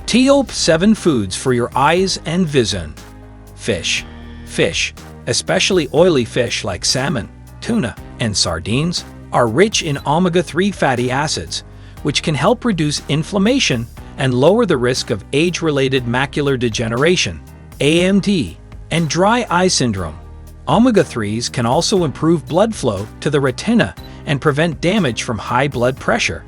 Top 7 foods for your eyes and vision. Fish. Fish, especially oily fish like salmon, tuna, and sardines, are rich in omega-3 fatty acids, which can help reduce inflammation and lower the risk of age-related macular degeneration, AMD, and dry eye syndrome. Omega-3s can also improve blood flow to the retina and prevent damage from high blood pressure.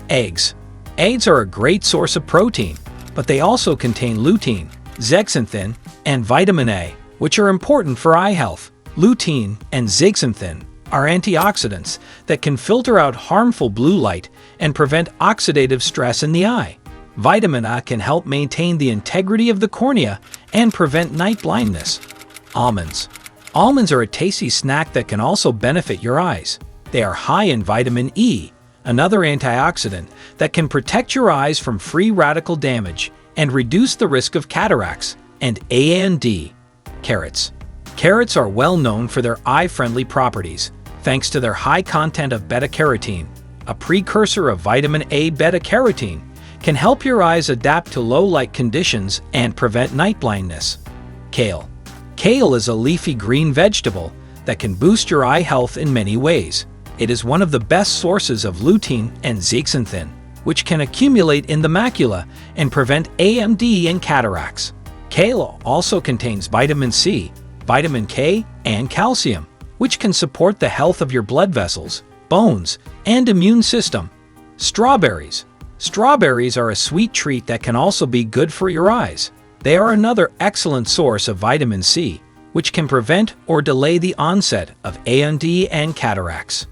Eggs. Eggs are a great source of protein, but they also contain lutein, zeaxanthin, and vitamin A, which are important for eye health. Lutein and zeaxanthin are antioxidants that can filter out harmful blue light and prevent oxidative stress in the eye. Vitamin A can help maintain the integrity of the cornea and prevent night blindness. Almonds. Almonds are a tasty snack that can also benefit your eyes. They are high in vitamin E, another antioxidant that can protect your eyes from free radical damage and reduce the risk of cataracts and AMD. Carrots. Carrots are well known for their eye-friendly properties, thanks to their high content of beta-carotene, a precursor of vitamin A. Beta-carotene can help your eyes adapt to low-light conditions and prevent night blindness. Kale. Kale is a leafy green vegetable that can boost your eye health in many ways. It is one of the best sources of lutein and zeaxanthin, which can accumulate in the macula and prevent AMD and cataracts. Kale also contains vitamin C, vitamin K, and calcium, which can support the health of your blood vessels, bones, and immune system. Strawberries. Strawberries are a sweet treat that can also be good for your eyes. They are another excellent source of vitamin C, which can prevent or delay the onset of AMD and cataracts.